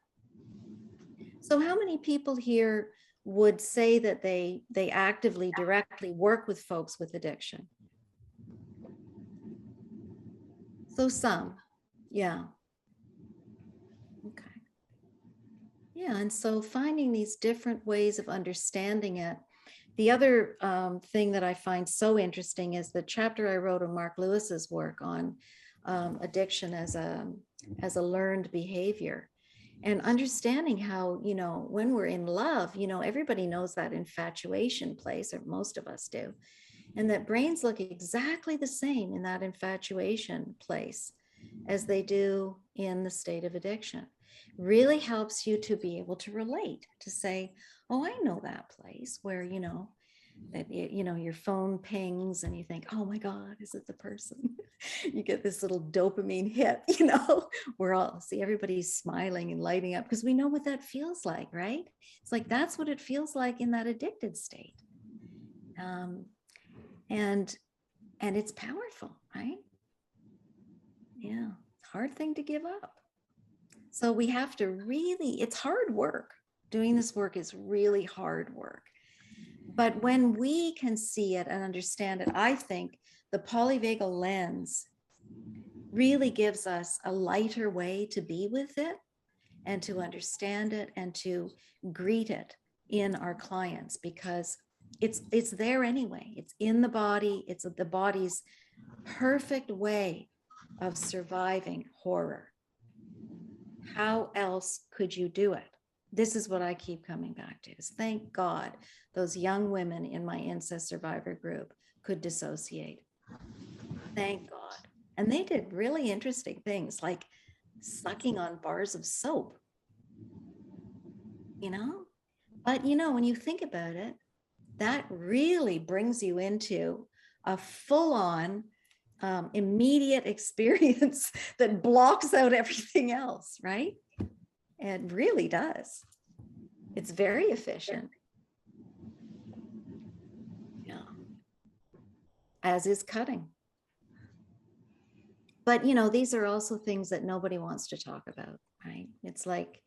S1: So how many people here would say that they actively, directly work with folks with addiction? So some, yeah. Okay. Yeah, and so finding these different ways of understanding it. The other thing that I find so interesting is the chapter I wrote on Mark Lewis's work on addiction as a learned behavior, and understanding how, when we're in love, everybody knows that infatuation place, or most of us do, and that brains look exactly the same in that infatuation place as they do in the state of addiction. Really helps you to be able to relate, to say, oh, I know that place where, that you know, your phone pings and you think, oh my God, is it the person? You get this little dopamine hit, you know, we're all, see, everybody's smiling and lighting up because we know what that feels like, right? It's like, that's what it feels like in that addicted state. And it's powerful, right? Yeah, hard thing to give up. So we have to really, it's hard work. Doing this work is really hard work. But when we can see it and understand it, I think the polyvagal lens really gives us a lighter way to be with it and to understand it and to greet it in our clients, because it's there anyway. It's in the body. It's the body's perfect way of surviving horror. How else could you do it? This is what I keep coming back to, is thank God those young women in my incest survivor group could dissociate. Thank God. And they did really interesting things like sucking on bars of soap, you know? But, you know, when you think about it, that really brings you into a full-on immediate experience that blocks out everything else, right? It really does. It's very efficient. Yeah. As is cutting. But, you know, these are also things that nobody wants to talk about, right? It's like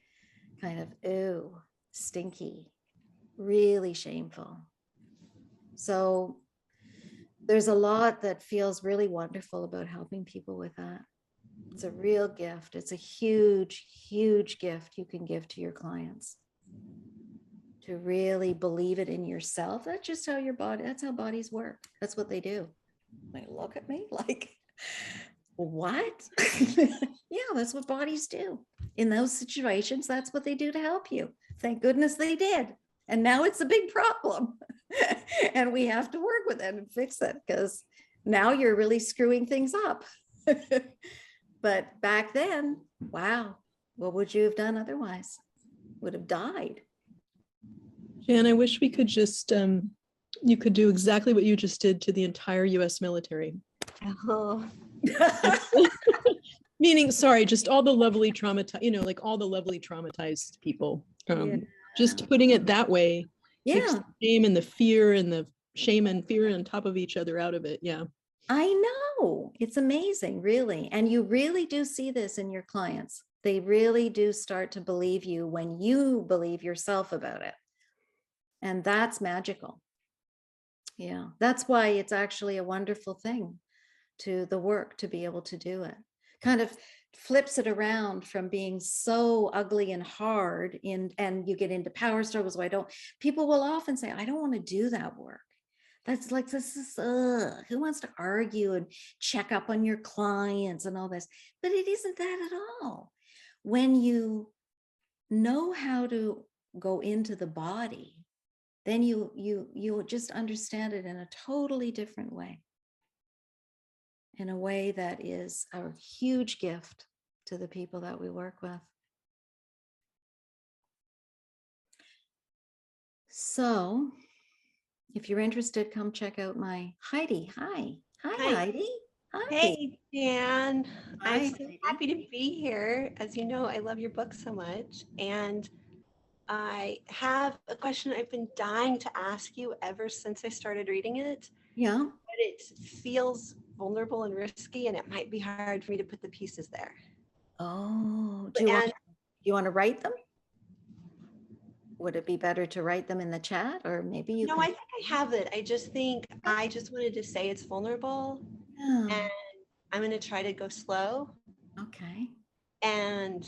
S1: kind of, ooh, stinky, really shameful. So there's a lot that feels really wonderful about helping people with that. It's a real gift. It's a huge, huge gift you can give to your clients, to really believe it in yourself. That's just how your body, that's how bodies work. That's what they do. They look at me like, what? Yeah, that's what bodies do. In those situations, that's what they do to help you. Thank goodness they did. And now it's a big problem. And we have to work with it and fix it, because now you're really screwing things up. But back then, wow, what would you have done otherwise? Would have died.
S3: Jan, I wish we could just, you could do exactly what you just did to the entire US military.
S4: Oh.
S3: Meaning, sorry, just all the lovely traumatized, you know, like all the lovely traumatized people.
S1: Yeah.
S3: Just putting it that way. Takes
S1: Yeah,
S3: the shame and the fear and the shame and fear on top of each other out of it. Yeah.
S1: I know. It's amazing, really. And you really do see this in your clients. They really do start to believe you when you believe yourself about it. And that's magical. Yeah, that's why it's actually a wonderful thing to the work to be able to do it. Kind of flips it around from being so ugly and hard and you get into power struggles. Why don't people will often say, I don't want to do that work. That's like, this is, who wants to argue and check up on your clients and all this? But it isn't that at all. When you know how to go into the body, then you just understand it in a totally different way. In a way that is a huge gift to the people that we work with. So if you're interested, come check out my Heidi. Hi. Hi,
S4: Hi.
S1: Heidi. Hi.
S4: Hey, Jan.
S1: Hi,
S4: I'm so
S1: Heidi.
S4: happy to be here. As you know, I love your book so much. And I have a question I've been dying to ask you ever since I started reading it.
S1: Yeah.
S4: But it feels vulnerable and risky, and it might be hard for me to put the pieces there.
S1: Oh, do you want to write them? Would it be better to write them in the chat, or maybe you
S4: No,
S1: can?
S4: I think I have it. I just wanted to say it's vulnerable,
S1: Oh,
S4: and I'm going to try to go slow.
S1: okay.
S4: And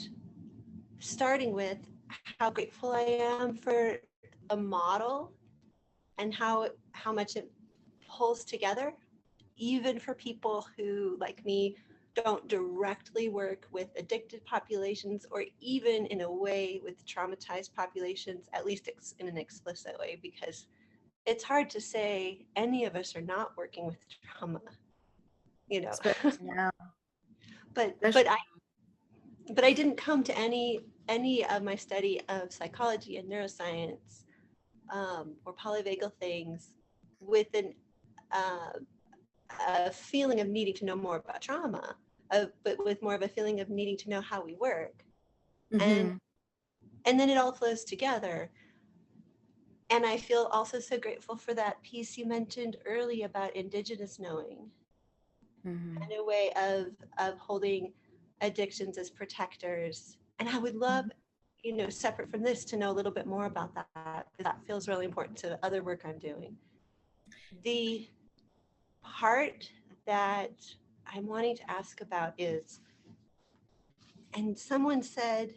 S4: starting with how grateful I am for the model and how much it pulls together, even for people who, like me, don't directly work with addicted populations or even in a way with traumatized populations, at least in an explicit way, because it's hard to say any of us are not working with trauma, you know.
S1: Especially now.
S4: but I didn't come to any of my study of psychology and neuroscience or polyvagal things with a feeling of needing to know more about trauma, but with more of a feeling of needing to know how we work.
S1: Mhm.
S4: And then it all flows together. And I feel also so grateful for that piece you mentioned early about Indigenous knowing,
S1: Mhm.
S4: and a way of holding addictions as protectors. And I would love, separate from this, to know a little bit more about that, because that feels really important to other work I'm doing. The part that I'm wanting to ask about is, and someone said,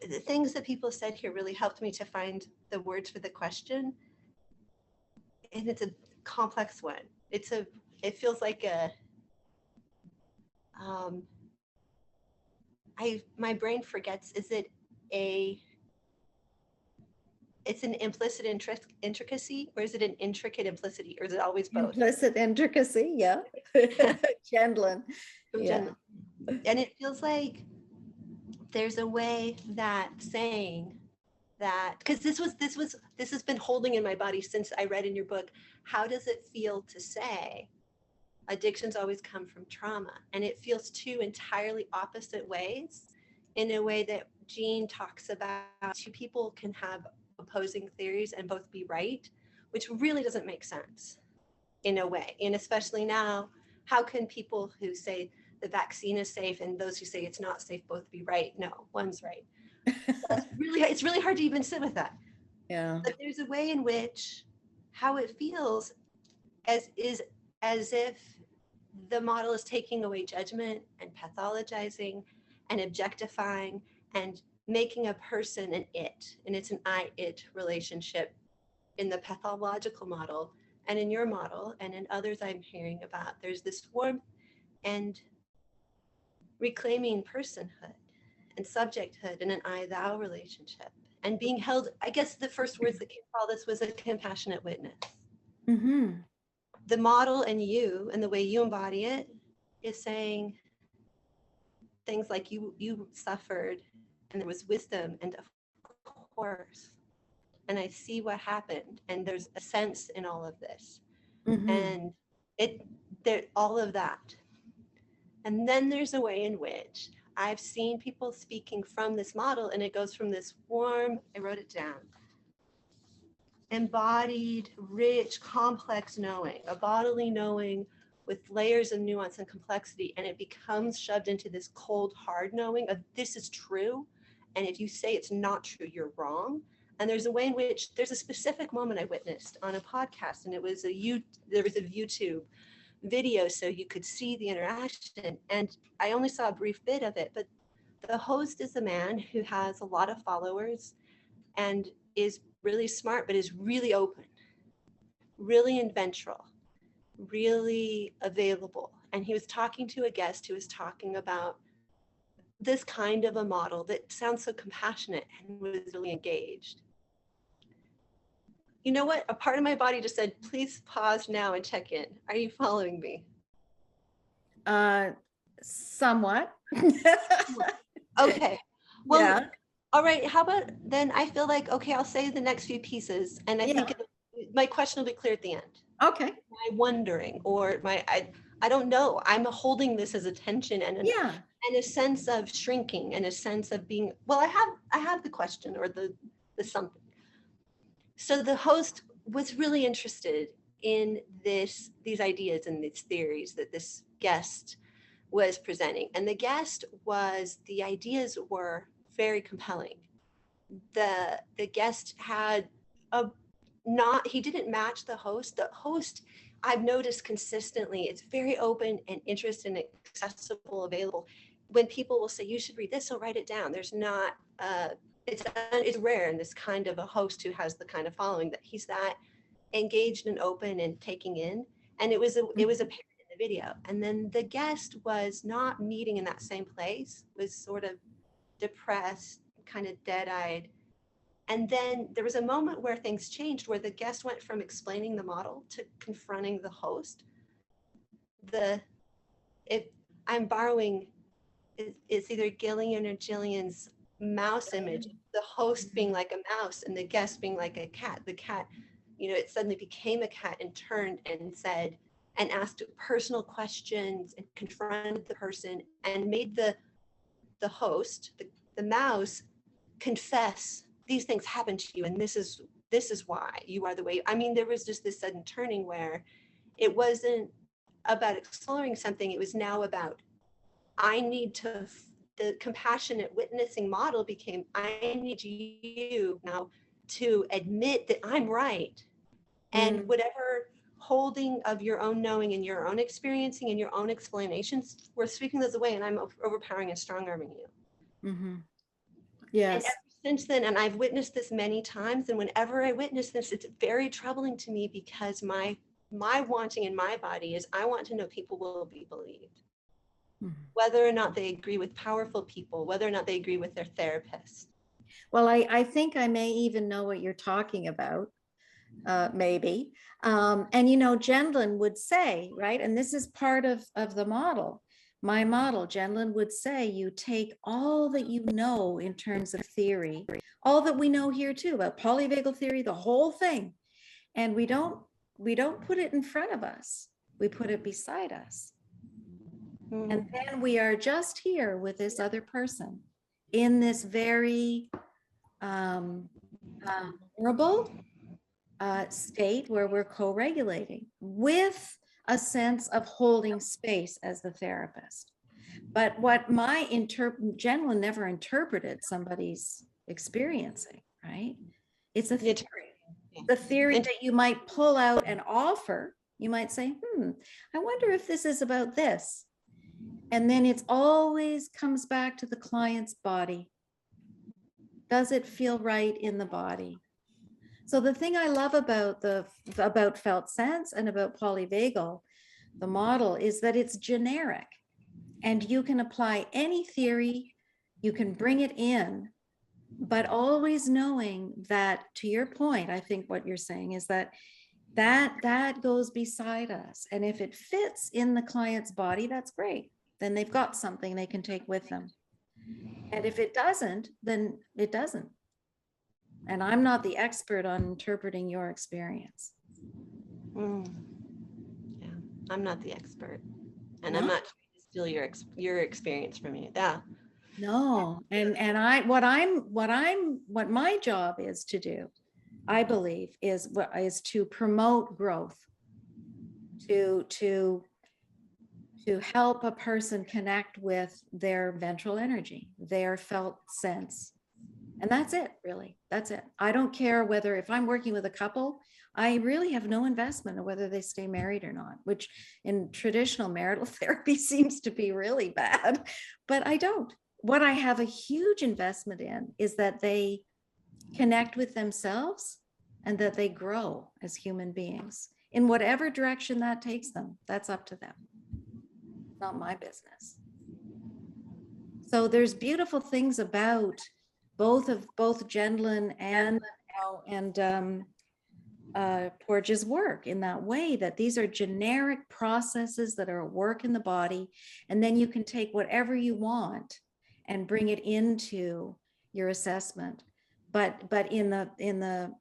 S4: the things that people said here really helped me to find the words for the question. And it's a complex one. It feels like my brain forgets, it's an implicit intricacy, or is it an intricate implicity, or is it always both?
S1: Implicit intricacy, yeah. Chandlin.
S4: From
S1: Yeah.
S4: Jen. And it feels like there's a way that saying that, because this has been holding in my body since I read in your book, how does it feel to say addictions always come from trauma? And it feels two entirely opposite ways, in a way that Jean talks about. Two people can have opposing theories and both be right, which really doesn't make sense in a way. And especially now, how can people who say the vaccine is safe and those who say it's not safe both be right? No, one's right. It's really hard to even sit with that.
S1: Yeah.
S4: But there's a way in which how it feels as if the model is taking away judgment and pathologizing and objectifying and making a person an it. And it's an I-it relationship in the pathological model, and in your model, and in others I'm hearing about. There's this warmth and reclaiming personhood and subjecthood in an I-thou relationship, and being held. I guess the first words that came from all this was a compassionate witness.
S1: Mm-hmm.
S4: The model and you, and the way you embody it, is saying things like you suffered, and there was wisdom, and of course, and I see what happened, and there's a sense in all of this,
S1: Mm-hmm.
S4: and all of that. And then there's a way in which I've seen people speaking from this model, and it goes from this warm, I wrote it down, embodied, rich, complex knowing, a bodily knowing with layers of nuance and complexity, and it becomes shoved into this cold, hard knowing of this is true, and if you say it's not true, you're wrong. And there's a way in which there's a specific moment I witnessed on a podcast, and there was a YouTube video so you could see the interaction, and I only saw a brief bit of it, but the host is a man who has a lot of followers and is really smart, but is really open, really adventurous, really available. And he was talking to a guest who was talking about this kind of a model that sounds so compassionate, and was really engaged. You know what? A part of my body just said, please pause now and check in. Are you following me?
S1: Somewhat.
S4: Okay. Well,
S1: yeah.
S4: All right. How about then I feel like, okay, I'll say the next few pieces, and I think my question will be clear at the end.
S1: Okay.
S4: My wondering, or I don't know. I'm holding this as a tension and a sense of shrinking, and a sense of being, well, I have the question, or the something. So the host was really interested in these ideas and these theories that this guest was presenting. And the ideas were very compelling. The guest had he didn't match the host. The host, I've noticed consistently, it's very open and interested and accessible, available. When people will say, you should read this, he'll write it down. There's not, it's rare in this kind of a host who has the kind of following that he's that engaged and open and taking in. And it was apparent in the video. And then the guest was not meeting in that same place, was sort of depressed, kind of dead-eyed. And then there was a moment where things changed, where the guest went from explaining the model to confronting the host. I'm borrowing, it's either Gillian or Jillian's mouse image, the host being like a mouse and the guest being like a cat. The cat, it suddenly became a cat and turned and said, and asked personal questions and confronted the person and made the host, the mouse, confess these things happened to you, and this is why you are the way. I mean, there was just this sudden turning where it wasn't about exploring something. It was now about, the compassionate witnessing model became, I need you now to admit that I'm right. And whatever holding of your own knowing and your own experiencing and your own explanations, we're sweeping those away, and I'm overpowering and strong-arming you.
S1: Mm-hmm.
S4: And
S1: Yes.
S4: ever since then, and I've witnessed this many times, and whenever I witness this, it's very troubling to me, because my wanting in my body is, I want to know people will be believed. Whether or not they agree with powerful people, whether or not they agree with their therapist.
S1: Well, I think I may even know what you're talking about, maybe. And, Gendlin would say, right, and this is part of the model, my model, Gendlin would say, you take all that you know in terms of theory, all that we know here too, about polyvagal theory, the whole thing, and we don't put it in front of us, we put it beside us. And then we are just here with this other person in this very vulnerable state where we're co-regulating with a sense of holding space as the therapist. But what my Jen never interpreted somebody's experiencing, right? It's a theory. The theory that you might pull out and offer. You might say, I wonder if this is about this. And then it's always comes back to the client's body. Does it feel right in the body? So the thing I love about about Felt Sense and about Polyvagal, the model, is that it's generic, and you can apply any theory, you can bring it in, but always knowing that, to your point, I think what you're saying is that goes beside us. And if it fits in the client's body, that's great. Then they've got something they can take with them. And if it doesn't, then it doesn't. And I'm not the expert on interpreting your experience.
S4: Yeah, I'm not the expert, and I'm not trying to steal your experience from you. Yeah.
S1: No, and what my job is to do, I believe, is to promote growth, to help a person connect with their ventral energy, their felt sense. And that's it, really. That's it. I don't care whether, if I'm working with a couple, I really have no investment in whether they stay married or not, which in traditional marital therapy seems to be really bad, but I don't. What I have a huge investment in is that they connect with themselves and that they grow as human beings in whatever direction that takes them. That's up to them. Not my business. So there's beautiful things about both Gendlin and Porges' work in that way, that these are generic processes that are at work in the body, and then you can take whatever you want and bring it into your assessment. But in the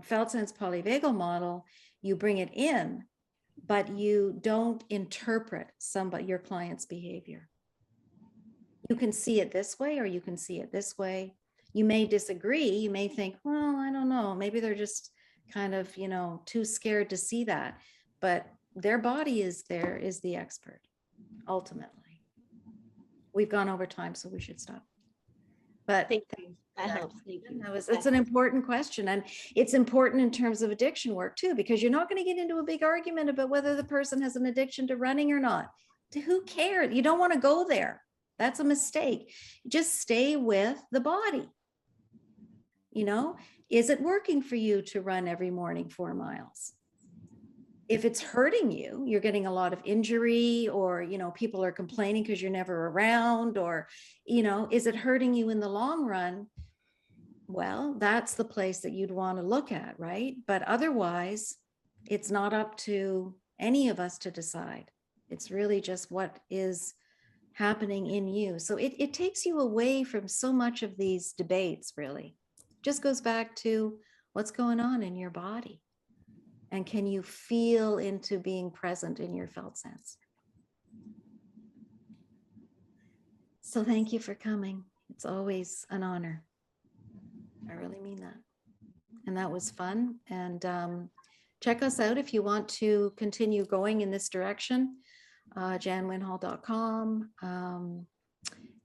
S1: Felt Sense Polyvagal model, you bring it in, but you don't interpret your client's behavior. You can see it this way, or you can see it this way. You may disagree. You may think, well, I don't know, maybe they're just kind of, too scared to see that. But their body is the expert, ultimately. We've gone over time, so we should stop. But
S4: thank you. That helps. Thank you.
S1: It's an important question. And it's important in terms of addiction work too, because you're not going to get into a big argument about whether the person has an addiction to running or not. Who cares? You don't want to go there. That's a mistake. Just stay with the body. Is it working for you to run every morning 4 miles? If it's hurting you, you're getting a lot of injury, or, people are complaining because you're never around, or, is it hurting you in the long run? Well, that's the place that you'd want to look at, right? But otherwise, it's not up to any of us to decide. It's really just what is happening in you. So it takes you away from so much of these debates, really. Just goes back to what's going on in your body. And can you feel into being present in your felt sense? So thank you for coming. It's always an honor. I really mean that. And that was fun. And check us out if you want to continue going in this direction, janwinhall.com.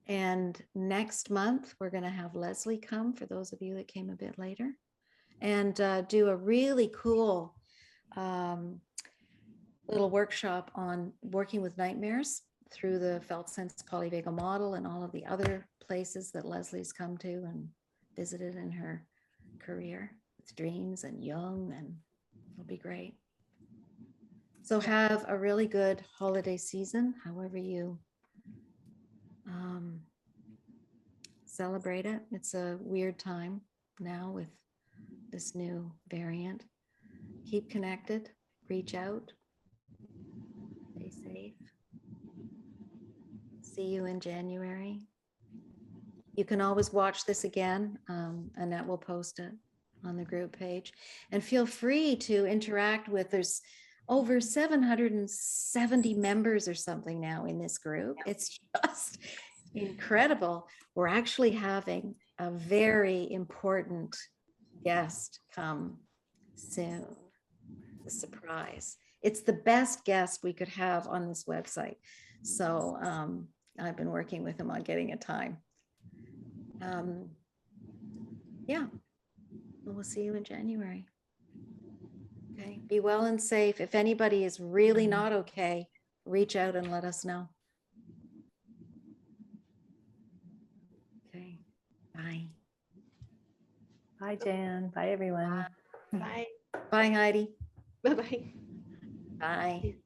S1: And next month, we're going to have Leslie come, for those of you that came a bit later, and do a really cool little workshop on working with nightmares through the Felt Sense Polyvagal Model and all of the other places that Leslie's come to and visited in her career with dreams and Jung, and it'll be great. So have a really good holiday season, however you celebrate it. It's a weird time now with this new variant. Keep connected, reach out, stay safe. See you in January. You can always watch this again. Annette will post it on the group page. And feel free to interact with, there's over 770 members or something now in this group. It's just incredible. We're actually having a very important guest come soon. A surprise. It's the best guest we could have on this website. So I've been working with him on getting a time. Yeah, we'll see you in January. Okay, be well and safe. If anybody is really not okay, reach out and let us know. Okay, bye.
S2: Bye, Jan. Bye, everyone.
S4: Bye.
S1: Bye, Heidi.
S4: Bye-bye.
S1: Bye.